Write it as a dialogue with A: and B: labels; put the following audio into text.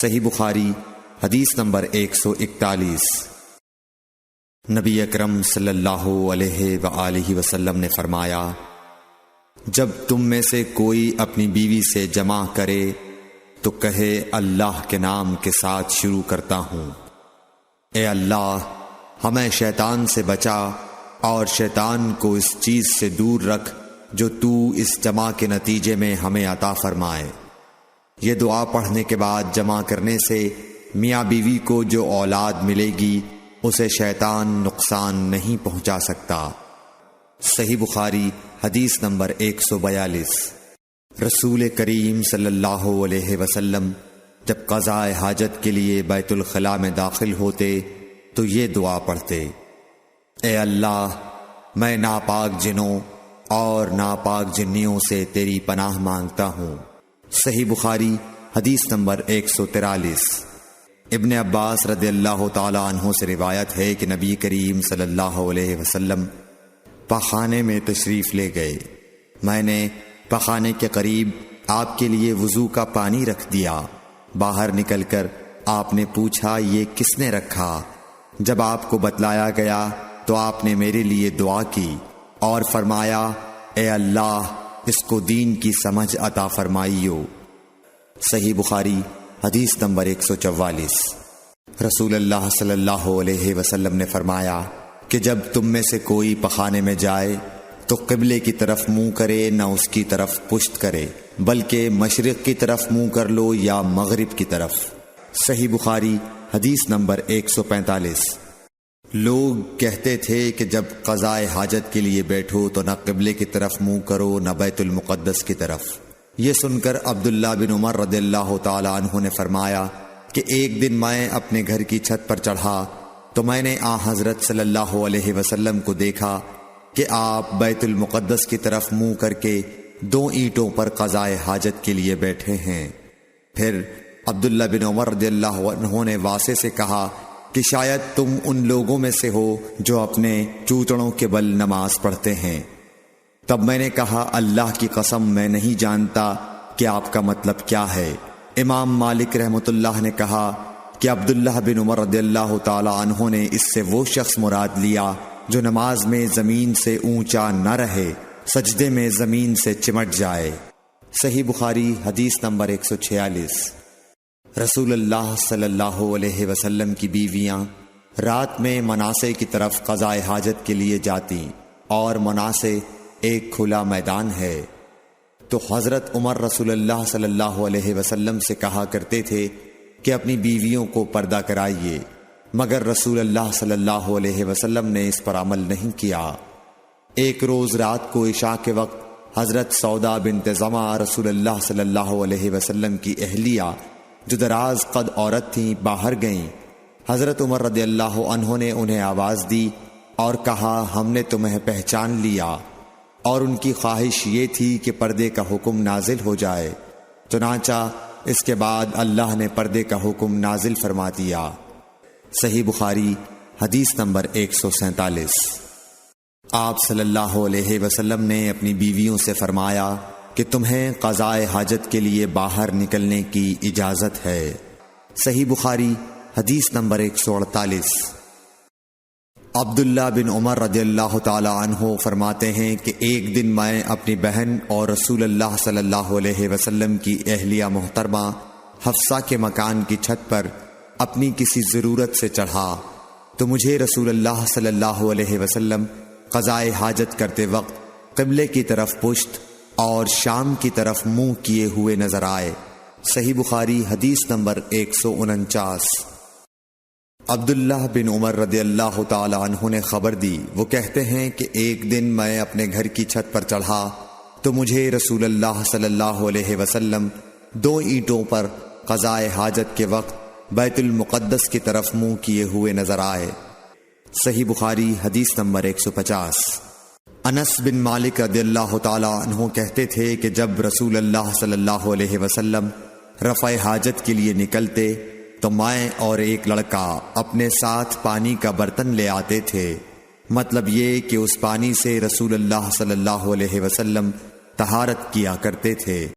A: صحیح بخاری حدیث نمبر 141۔ نبی اکرم صلی اللہ علیہ وآلہ وسلم نے فرمایا، جب تم میں سے کوئی اپنی بیوی سے جمع کرے تو کہے اللہ کے نام کے ساتھ شروع کرتا ہوں، اے اللہ ہمیں شیطان سے بچا اور شیطان کو اس چیز سے دور رکھ جو تو اس جمع کے نتیجے میں ہمیں عطا فرمائے۔ یہ دعا پڑھنے کے بعد جمع کرنے سے میاں بیوی کو جو اولاد ملے گی اسے شیطان نقصان نہیں پہنچا سکتا۔ صحیح بخاری حدیث نمبر 142۔ رسول کریم صلی اللہ علیہ وسلم جب قضاء حاجت کے لیے بیت الخلاء میں داخل ہوتے تو یہ دعا پڑھتے، اے اللہ میں ناپاک جنوں اور ناپاک جنیوں سے تیری پناہ مانگتا ہوں۔ صحیح بخاری حدیث نمبر 143۔ ابن عباس رضی اللہ تعالی عنہ سے روایت ہے کہ نبی کریم صلی اللہ علیہ وسلم پخانے میں تشریف لے گئے۔ میں نے پخانے کے قریب آپ کے لیے وضو کا پانی رکھ دیا۔ باہر نکل کر آپ نے پوچھا یہ کس نے رکھا؟ جب آپ کو بتلایا گیا تو آپ نے میرے لیے دعا کی اور فرمایا، اے اللہ اس کو دین کی سمجھ عطا فرمائیو۔ صحیح بخاری حدیث نمبر 144۔ رسول اللہ صلی اللہ علیہ وسلم نے فرمایا کہ جب تم میں سے کوئی پخانے میں جائے تو قبلے کی طرف منہ کرے نہ اس کی طرف پشت کرے، بلکہ مشرق کی طرف منہ کر لو یا مغرب کی طرف۔ صحیح بخاری حدیث نمبر 145۔ لوگ کہتے تھے کہ جب قضاء حاجت کے لیے بیٹھو تو نہ قبلے کی طرف منہ کرو نہ بیت المقدس کی طرف۔ یہ سن کر عبداللہ بن عمر رضی اللہ تعالی عنہ نے فرمایا کہ ایک دن میں اپنے گھر کی چھت پر چڑھا تو میں نے حضرت صلی اللہ علیہ وسلم کو دیکھا کہ آپ بیت المقدس کی طرف منہ کر کے 2 اینٹوں پر قضاء حاجت کے لیے بیٹھے ہیں۔ پھر عبداللہ بن عمر رضی اللہ عنہ نے واسع سے کہا کہ شاید تم ان لوگوں میں سے ہو جو اپنے چوتڑوں کے بل نماز پڑھتے ہیں۔ تب میں نے کہا اللہ کی قسم میں نہیں جانتا کہ آپ کا مطلب کیا ہے۔ امام مالک رحمۃ اللہ نے کہا کہ عبداللہ بن عمر رضی اللہ تعالی عنہ نے اس سے وہ شخص مراد لیا جو نماز میں زمین سے اونچا نہ رہے، سجدے میں زمین سے چمٹ جائے۔ صحیح بخاری حدیث نمبر 146۔ رسول اللہ صلی اللہ علیہ وسلم کی بیویاں رات میں مناصے کی طرف قضاء حاجت کے لیے جاتی اور مناصے ایک کھلا میدان ہے، تو حضرت عمر رسول اللہ صلی اللہ علیہ وسلم سے کہا کرتے تھے کہ اپنی بیویوں کو پردہ کرائیے، مگر رسول اللہ صلی اللہ علیہ وسلم نے اس پر عمل نہیں کیا۔ ایک روز رات کو عشاء کے وقت حضرت سودا بنت زمعہ رسول اللہ صلی اللہ علیہ وسلم کی اہلیہ جو دراز قد عورت تھیں باہر گئیں۔ حضرت عمر رضی اللہ عنہ نے انہیں آواز دی اور کہا ہم نے تمہیں پہچان لیا، اور ان کی خواہش یہ تھی کہ پردے کا حکم نازل ہو جائے، چنانچہ اس کے بعد اللہ نے پردے کا حکم نازل فرما دیا۔ صحیح بخاری حدیث نمبر 147۔ آپ صلی اللہ علیہ وسلم نے اپنی بیویوں سے فرمایا کہ تمہیں قضاء حاجت کے لیے باہر نکلنے کی اجازت ہے۔ صحیح بخاری حدیث نمبر 148۔ عبداللہ بن عمر رضی اللہ تعالی عنہ فرماتے ہیں کہ ایک دن میں اپنی بہن اور رسول اللہ صلی اللہ علیہ وسلم کی اہلیہ محترمہ حفصہ کے مکان کی چھت پر اپنی کسی ضرورت سے چڑھا تو مجھے رسول اللہ صلی اللہ علیہ وسلم قضاء حاجت کرتے وقت قبلے کی طرف پشت اور شام کی طرف منہ کیے ہوئے نظر آئے۔ صحیح بخاری حدیث نمبر 149۔ عبداللہ بن عمر رضی اللہ تعالی عنہ نے خبر دی، وہ کہتے ہیں کہ ایک دن میں اپنے گھر کی چھت پر چڑھا تو مجھے رسول اللہ صلی اللہ علیہ وسلم 2 اینٹوں پر قضاء حاجت کے وقت بیت المقدس کی طرف منہ کیے ہوئے نظر آئے۔ صحیح بخاری حدیث نمبر 150۔ انس بن مالک رضی اللہ تعالی عنہ کہتے تھے کہ جب رسول اللہ صلی اللہ علیہ وسلم رفع حاجت کے لیے نکلتے تو میں اور ایک لڑکا اپنے ساتھ پانی کا برتن لے آتے تھے، مطلب یہ کہ اس پانی سے رسول اللہ صلی اللہ علیہ وسلم طہارت کیا کرتے تھے۔